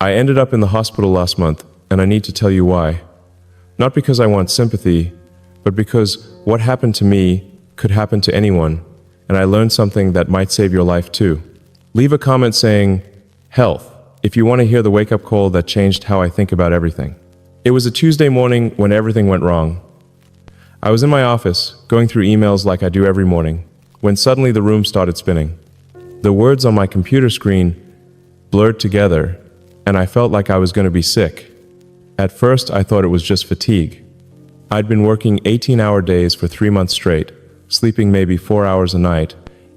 I ended up in the hospital last month, and I need to tell you why. Not because I want sympathy, but because what happened to me could happen to anyone, and I learned something that might save your life too. Leave a comment saying, health, if you want to hear the wake-up call that changed how I think about everything. It was a Tuesday morning when everything went wrong. I was in my office, going through emails like I do every morning, when suddenly the room started spinning. The words on my computer screen blurred together, and I felt like I was going to be sick. At first, I thought it was just fatigue. I'd been working 18-hour days for 3 months straight, sleeping maybe 4 hours a night,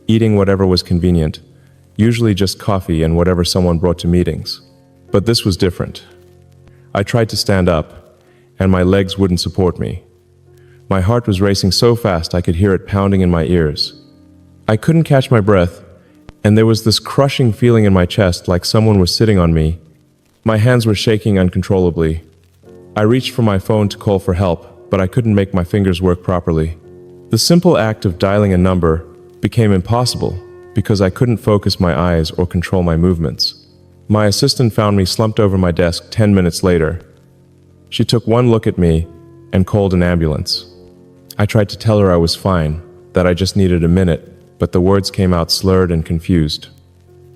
eating whatever was convenient, usually just coffee and whatever someone brought to meetings. But this was different. I tried to stand up, and my legs wouldn't support me. My heart was racing so fast I could hear it pounding in my ears. I couldn't catch my breath, and there was this crushing feeling in my chest like someone was sitting on me. My hands were shaking uncontrollably. I reached for my phone to call for help, but I couldn't make my fingers work properly. The simple act of dialing a number became impossible because I couldn't focus my eyes or control my movements. My assistant found me slumped over my desk 10 minutes later. She took one look at me and called an ambulance. I tried to tell her I was fine, that I just needed a minute, but the words came out slurred and confused.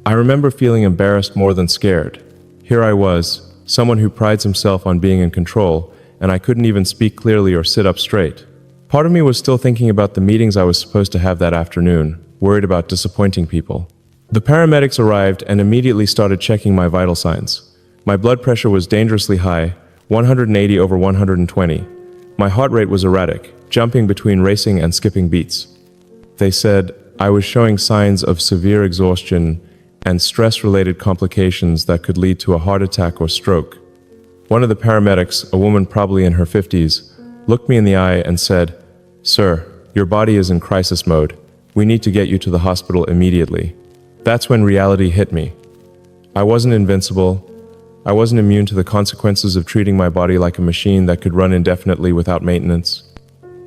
I remember feeling embarrassed more than scared. Here I was, someone who prides himself on being in control, and I couldn't even speak clearly or sit up straight. Part of me was still thinking about the meetings I was supposed to have that afternoon, worried about disappointing people. The paramedics arrived and immediately started checking my vital signs. My blood pressure was dangerously high, 180 over 120. My heart rate was erratic, jumping between racing and skipping beats. They said I was showing signs of severe exhaustion and stress-related complications that could lead to a heart attack or stroke. One of the paramedics, a woman probably in her 50s, looked me in the eye and said, "Sir, your body is in crisis mode. We need to get you to the hospital immediately." That's when reality hit me. I wasn't invincible. I wasn't immune to the consequences of treating my body like a machine that could run indefinitely without maintenance.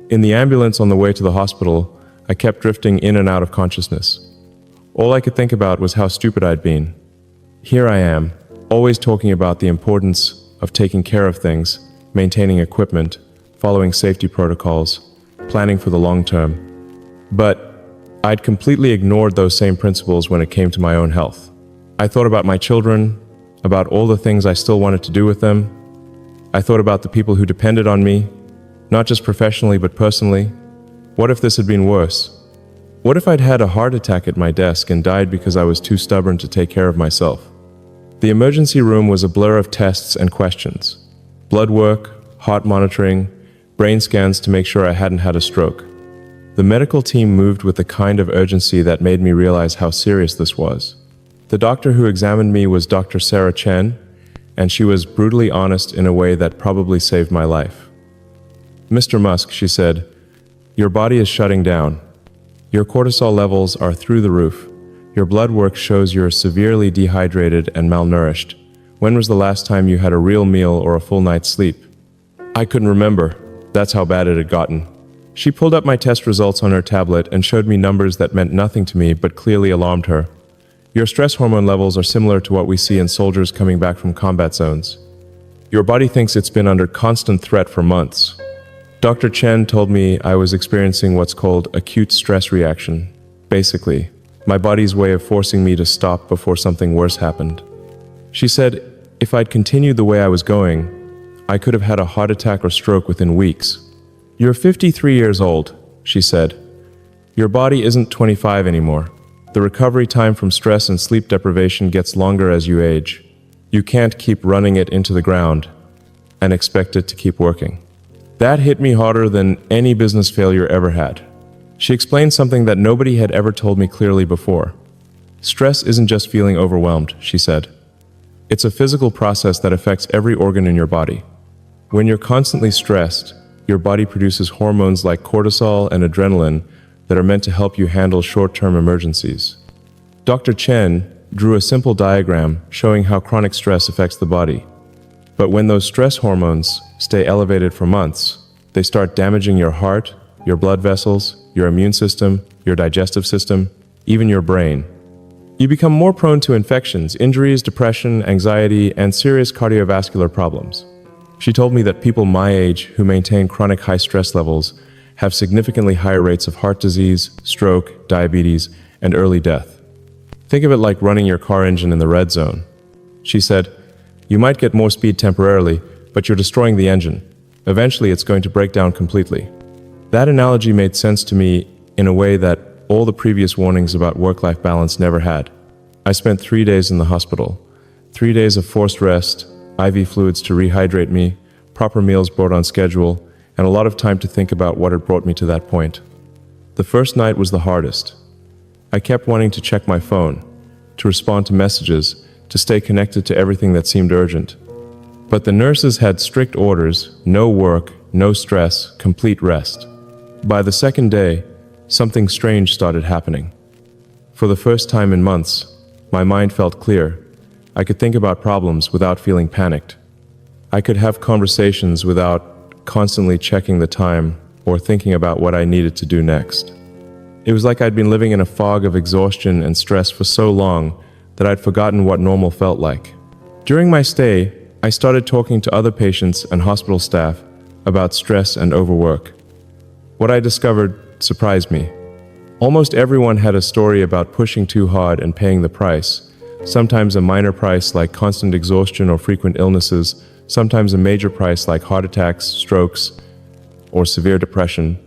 In the ambulance on the way to the hospital, I kept drifting in and out of consciousness. All I could think about was how stupid I'd been. Here I am, always talking about the importance of taking care of things, maintaining equipment, following safety protocols, planning for the long term. But I'd completely ignored those same principles when it came to my own health. I thought about my children, about all the things I still wanted to do with them. I thought about the people who depended on me, not just professionally but personally. What if this had been worse? What if I'd had a heart attack at my desk and died because I was too stubborn to take care of myself? The emergency room was a blur of tests and questions. Blood work, heart monitoring, brain scans to make sure I hadn't had a stroke. The medical team moved with the kind of urgency that made me realize how serious this was. The doctor who examined me was Dr. Sarah Chen, and she was brutally honest in a way that probably saved my life. "Mr. Musk," she said, "your body is shutting down. Your cortisol levels are through the roof. Your blood work shows you're severely dehydrated and malnourished. When was the last time you had a real meal or a full night's sleep?" I couldn't remember. That's how bad it had gotten. She pulled up my test results on her tablet and showed me numbers that meant nothing to me but clearly alarmed her. "Your stress hormone levels are similar to what we see in soldiers coming back from combat zones. Your body thinks it's been under constant threat for months." Dr. Chen told me I was experiencing what's called acute stress reaction. Basically, my body's way of forcing me to stop before something worse happened. She said if I'd continued the way I was going, I could have had a heart attack or stroke within weeks. "You're 53 years old," she said. "Your body isn't 25 anymore. The recovery time from stress and sleep deprivation gets longer as you age. You can't keep running it into the ground and expect it to keep working." That hit me harder than any business failure ever had. She explained something that nobody had ever told me clearly before. Stress isn't just feeling overwhelmed, she said. It's a physical process that affects every organ in your body. When you're constantly stressed, your body produces hormones like cortisol and adrenaline that are meant to help you handle short-term emergencies. Dr. Chen drew a simple diagram showing how chronic stress affects the body. But when those stress hormones stay elevated for months, they start damaging your heart, your blood vessels, your immune system, your digestive system, even your brain. You become more prone to infections, injuries, depression, anxiety, and serious cardiovascular problems. She told me that people my age who maintain chronic high stress levels have significantly higher rates of heart disease, stroke, diabetes, and early death. Think of it like running your car engine in the red zone. She said, you might get more speed temporarily, but you're destroying the engine. Eventually, it's going to break down completely. That analogy made sense to me in a way that all the previous warnings about work-life balance never had. I spent 3 days in the hospital. 3 days of forced rest, IV fluids to rehydrate me, proper meals brought on schedule, and a lot of time to think about what had brought me to that point. The first night was the hardest. I kept wanting to check my phone, to respond to messages, to stay connected to everything that seemed urgent. But the nurses had strict orders: no work, no stress, complete rest. By the second day, something strange started happening. For the first time in months, my mind felt clear. I could think about problems without feeling panicked. I could have conversations without constantly checking the time or thinking about what I needed to do next. It was like I'd been living in a fog of exhaustion and stress for so long that I'd forgotten what normal felt like. During my stay, I started talking to other patients and hospital staff about stress and overwork. What I discovered surprised me. Almost everyone had a story about pushing too hard and paying the price, sometimes a minor price like constant exhaustion or frequent illnesses, sometimes a major price like heart attacks, strokes, or severe depression.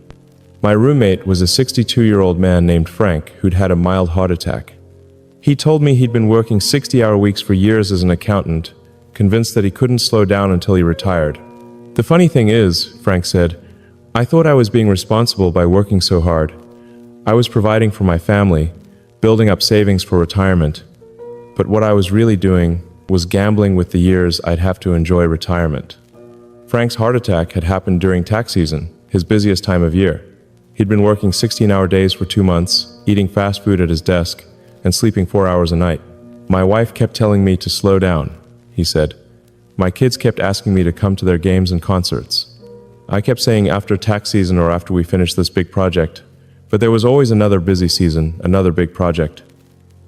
My roommate was a 62-year-old man named Frank who'd had a mild heart attack. He told me he'd been working 60-hour weeks for years as an accountant, convinced that he couldn't slow down until he retired. The funny thing is, Frank said, I thought I was being responsible by working so hard. I was providing for my family, building up savings for retirement. But what I was really doing was gambling with the years I'd have to enjoy retirement. Frank's heart attack had happened during tax season, his busiest time of year. He'd been working 16-hour days for 2 months, eating fast food at his desk, and sleeping 4 hours a night. My wife kept telling me to slow down, he said. My kids kept asking me to come to their games and concerts. I kept saying after tax season or after we finish this big project, but there was always another busy season, another big project.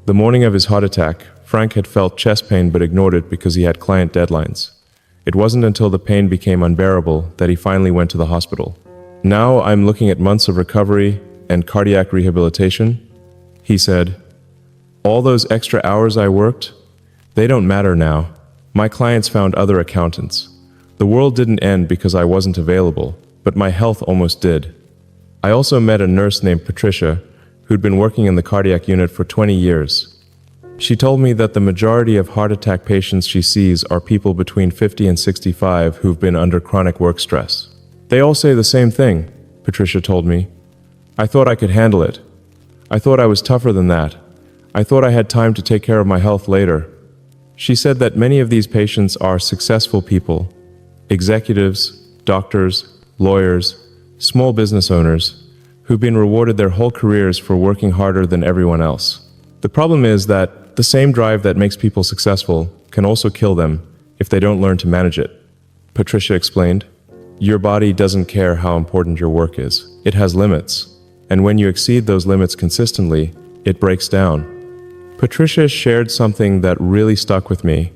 The morning of his heart attack, Frank had felt chest pain but ignored it because he had client deadlines. It wasn't until the pain became unbearable that he finally went to the hospital. Now I'm looking at months of recovery and cardiac rehabilitation, he said. All those extra hours I worked, they don't matter now. My clients found other accountants. The world didn't end because I wasn't available, but my health almost did. I also met a nurse named Patricia, who'd been working in the cardiac unit for 20 years. She told me that the majority of heart attack patients she sees are people between 50 and 65 who've been under chronic work stress. They all say the same thing, Patricia told me. I thought I could handle it. I thought I was tougher than that. I thought I had time to take care of my health later. She said that many of these patients are successful people, executives, doctors, lawyers, small business owners, who've been rewarded their whole careers for working harder than everyone else. The problem is that the same drive that makes people successful can also kill them if they don't learn to manage it. Patricia explained, your body doesn't care how important your work is. It has limits, and when you exceed those limits consistently, it breaks down. Patricia shared something that really stuck with me.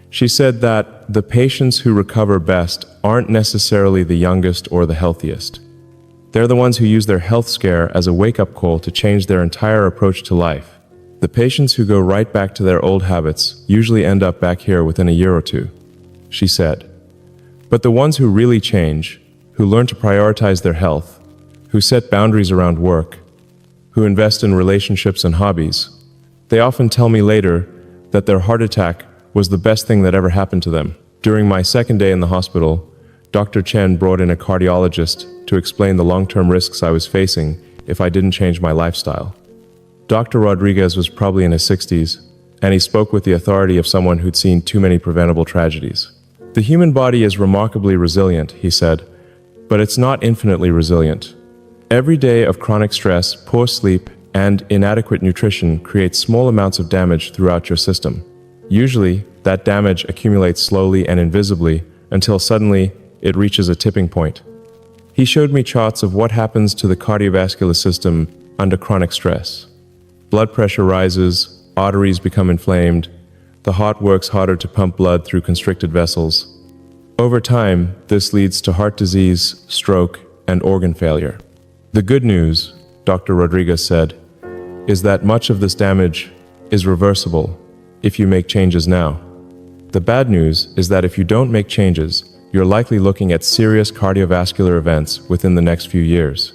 She said that the patients who recover best aren't necessarily the youngest or the healthiest. They're the ones who use their health scare as a wake-up call to change their entire approach to life. The patients who go right back to their old habits usually end up back here within a year or two, she said. But the ones who really change, who learn to prioritize their health, who set boundaries around work, who invest in relationships and hobbies, they often tell me later that their heart attack was the best thing that ever happened to them. During my second day in the hospital, Dr. Chen brought in a cardiologist to explain the long-term risks I was facing if I didn't change my lifestyle. Dr. Rodriguez was probably in his 60s, and he spoke with the authority of someone who'd seen too many preventable tragedies. The human body is remarkably resilient, he said, but it's not infinitely resilient. Every day of chronic stress, poor sleep, and inadequate nutrition creates small amounts of damage throughout your system. Usually, that damage accumulates slowly and invisibly until suddenly it reaches a tipping point. He showed me charts of what happens to the cardiovascular system under chronic stress. Blood pressure rises, arteries become inflamed, the heart works harder to pump blood through constricted vessels. Over time, this leads to heart disease, stroke, and organ failure. The good news, Dr. Rodriguez said, is that much of this damage is reversible if you make changes now. The bad news is that if you don't make changes, you're likely looking at serious cardiovascular events within the next few years.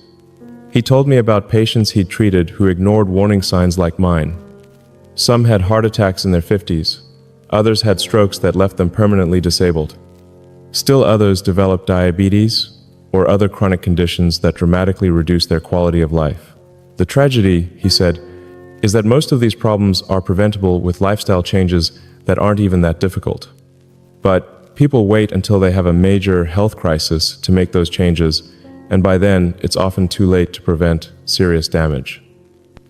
He told me about patients he'd treated who ignored warning signs like mine. Some had heart attacks in their 50s, others had strokes that left them permanently disabled. Still others developed diabetes or other chronic conditions that dramatically reduce their quality of life. The tragedy, he said, is that most of these problems are preventable with lifestyle changes that aren't even that difficult. But people wait until they have a major health crisis to make those changes, and by then it's often too late to prevent serious damage.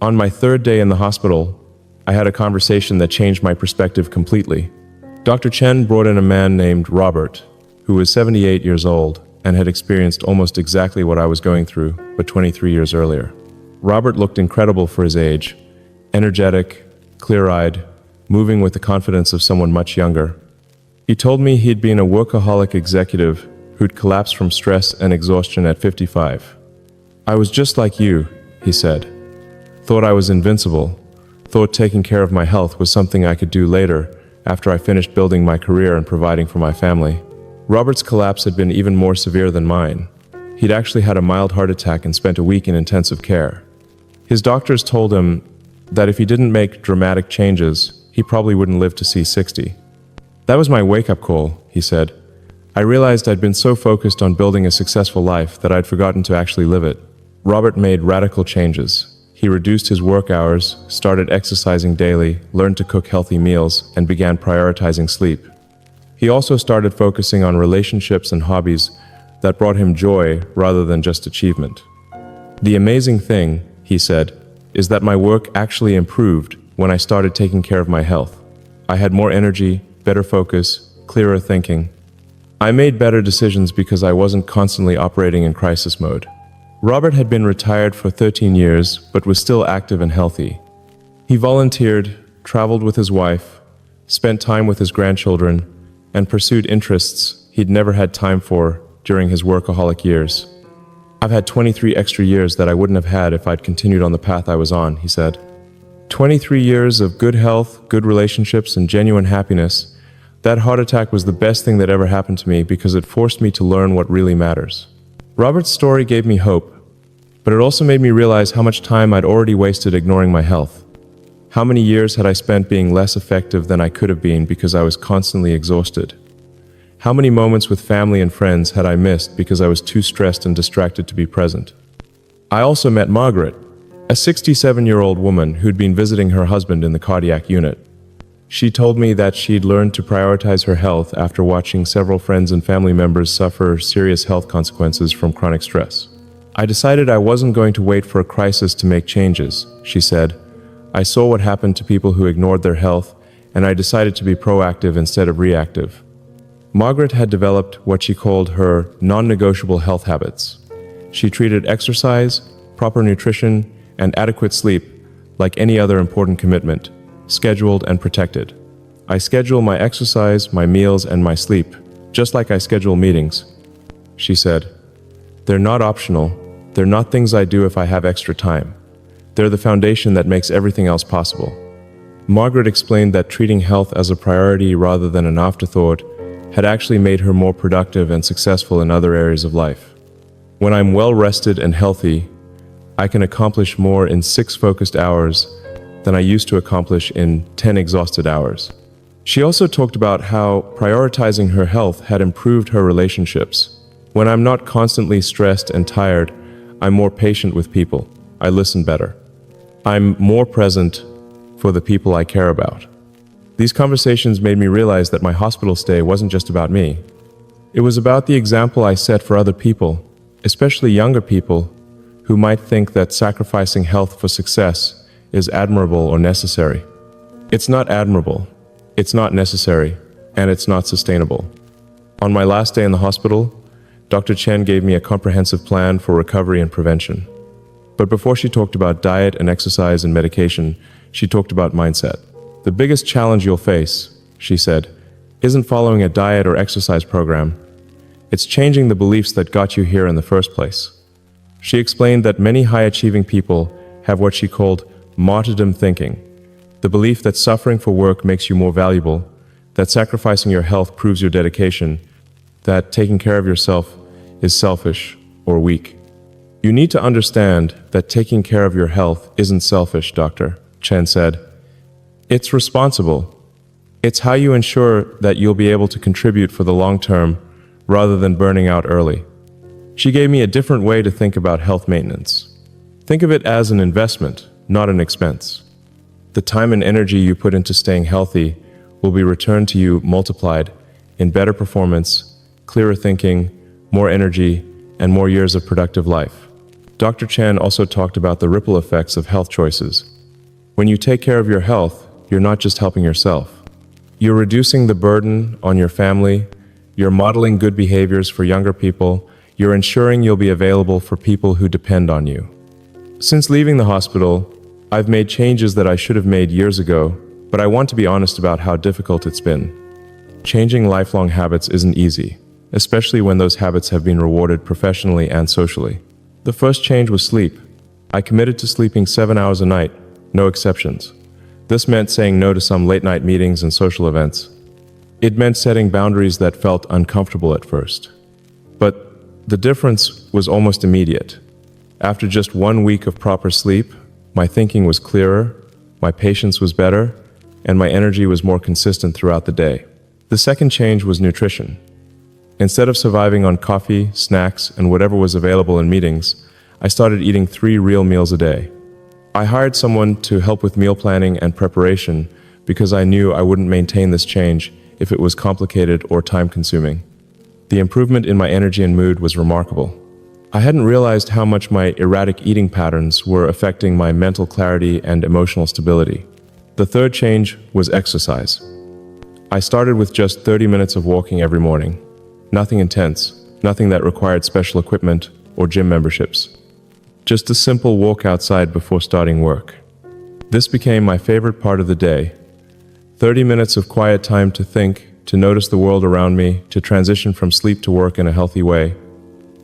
On my third day in the hospital, I had a conversation that changed my perspective completely. Dr. Chen brought in a man named Robert, who was 78 years old and had experienced almost exactly what I was going through, but 23 years earlier. Robert looked incredible for his age, energetic, clear-eyed, moving with the confidence of someone much younger. He told me he'd been a workaholic executive who'd collapsed from stress and exhaustion at 55. I was just like you, he said. Thought I was invincible. Thought taking care of my health was something I could do later, after I finished building my career and providing for my family. Robert's collapse had been even more severe than mine. He'd actually had a mild heart attack and spent a week in intensive care. His doctors told him that if he didn't make dramatic changes, he probably wouldn't live to see 60. That was my wake-up call, he said. I realized I'd been so focused on building a successful life that I'd forgotten to actually live it. Robert made radical changes. He reduced his work hours, started exercising daily, learned to cook healthy meals, and began prioritizing sleep. He also started focusing on relationships and hobbies that brought him joy rather than just achievement. The amazing thing, he said, is that my work actually improved when I started taking care of my health. I had more energy, better focus, clearer thinking. I made better decisions because I wasn't constantly operating in crisis mode. Robert had been retired for 13 years, but was still active and healthy. He volunteered, traveled with his wife, spent time with his grandchildren, and pursued interests he'd never had time for during his workaholic years. I've had 23 extra years that I wouldn't have had if I'd continued on the path I was on, he said. 23 years of good health, good relationships, and genuine happiness. That heart attack was the best thing that ever happened to me because it forced me to learn what really matters. Robert's story gave me hope, but it also made me realize how much time I'd already wasted ignoring my health. How many years had I spent being less effective than I could have been because I was constantly exhausted? How many moments with family and friends had I missed because I was too stressed and distracted to be present? I also met Margaret, a 67-year-old woman who'd been visiting her husband in the cardiac unit. She told me that she'd learned to prioritize her health after watching several friends and family members suffer serious health consequences from chronic stress. I decided I wasn't going to wait for a crisis to make changes, she said. I saw what happened to people who ignored their health, and I decided to be proactive instead of reactive. Margaret had developed what she called her non-negotiable health habits. She treated exercise, proper nutrition, and adequate sleep like any other important commitment, scheduled and protected. I schedule my exercise, my meals, and my sleep, just like I schedule meetings, she said. They're not optional. They're not things I do if I have extra time. They're the foundation that makes everything else possible. Margaret explained that treating health as a priority rather than an afterthought had actually made her more productive and successful in other areas of life. When I'm well rested and healthy, I can accomplish more in 6 focused hours than I used to accomplish in 10 exhausted hours. She also talked about how prioritizing her health had improved her relationships. When I'm not constantly stressed and tired, I'm more patient with people. I listen better. I'm more present for the people I care about. These conversations made me realize that my hospital stay wasn't just about me. It was about the example I set for other people, especially younger people who might think that sacrificing health for success is admirable or necessary. It's not admirable, it's not necessary, and it's not sustainable. On my last day in the hospital, Dr. Chen gave me a comprehensive plan for recovery and prevention. But before she talked about diet and exercise and medication, she talked about mindset. The biggest challenge you'll face, she said, isn't following a diet or exercise program. It's changing the beliefs that got you here in the first place. She explained that many high-achieving people have what she called martyrdom thinking, the belief that suffering for work makes you more valuable, that sacrificing your health proves your dedication, that taking care of yourself is selfish or weak. You need to understand that taking care of your health isn't selfish, Dr. Chen said. It's responsible. It's how you ensure that you'll be able to contribute for the long term rather than burning out early. She gave me a different way to think about health maintenance. Think of it as an investment, not an expense. The time and energy you put into staying healthy will be returned to you multiplied in better performance, clearer thinking, more energy, and more years of productive life. Dr. Chan also talked about the ripple effects of health choices. When you take care of your health, you're not just helping yourself. You're reducing the burden on your family, you're modeling good behaviors for younger people, you're ensuring you'll be available for people who depend on you. Since leaving the hospital, I've made changes that I should have made years ago, but I want to be honest about how difficult it's been. Changing lifelong habits isn't easy, especially when those habits have been rewarded professionally and socially. The first change was sleep. I committed to sleeping 7 hours a night, no exceptions. This meant saying no to some late-night meetings and social events. It meant setting boundaries that felt uncomfortable at first. But the difference was almost immediate. After just 1 week of proper sleep, my thinking was clearer, my patience was better, and my energy was more consistent throughout the day. The second change was nutrition. Instead of surviving on coffee, snacks, and whatever was available in meetings, I started eating 3 real meals a day. I hired someone to help with meal planning and preparation because I knew I wouldn't maintain this change if it was complicated or time-consuming. The improvement in my energy and mood was remarkable. I hadn't realized how much my erratic eating patterns were affecting my mental clarity and emotional stability. The third change was exercise. I started with just 30 minutes of walking every morning. Nothing intense, nothing that required special equipment or gym memberships. Just a simple walk outside before starting work. This became my favorite part of the day. 30 minutes of quiet time to think, to notice the world around me, to transition from sleep to work in a healthy way.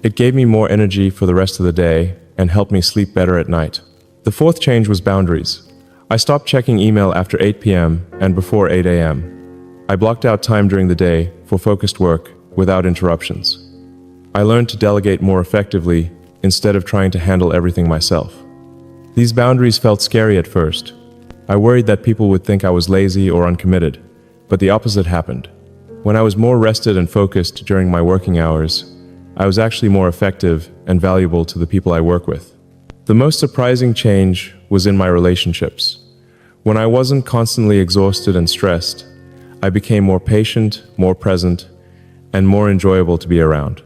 It gave me more energy for the rest of the day and helped me sleep better at night. The fourth change was boundaries. I stopped checking email after 8 p.m. and before 8 a.m. I blocked out time during the day for focused work without interruptions. I learned to delegate more effectively instead of trying to handle everything myself. These boundaries felt scary at first. I worried that people would think I was lazy or uncommitted, but the opposite happened. When I was more rested and focused during my working hours, I was actually more effective and valuable to the people I work with. The most surprising change was in my relationships. When I wasn't constantly exhausted and stressed, I became more patient, more present, and more enjoyable to be around.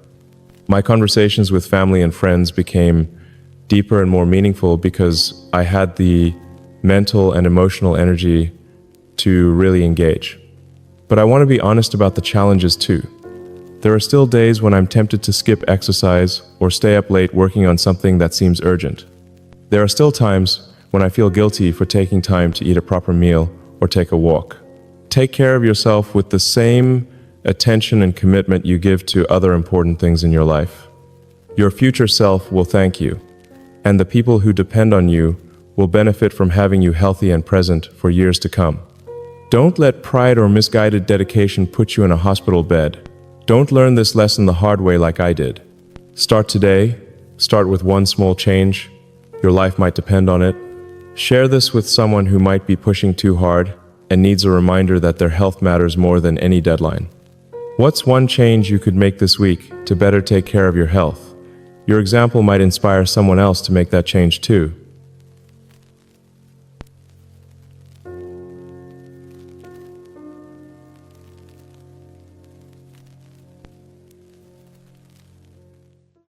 My conversations with family and friends became deeper and more meaningful because I had the mental and emotional energy to really engage. But I want to be honest about the challenges too. There are still days when I'm tempted to skip exercise or stay up late working on something that seems urgent. There are still times when I feel guilty for taking time to eat a proper meal or take a walk. Take care of yourself with the same attention and commitment you give to other important things in your life. Your future self will thank you, and the people who depend on you will benefit from having you healthy and present for years to come. Don't let pride or misguided dedication put you in a hospital bed. Don't learn this lesson the hard way like I did. Start today. Start with one small change. Your life might depend on it. Share this with someone who might be pushing too hard and needs a reminder that their health matters more than any deadline. What's one change you could make this week to better take care of your health? Your example might inspire someone else to make that change too.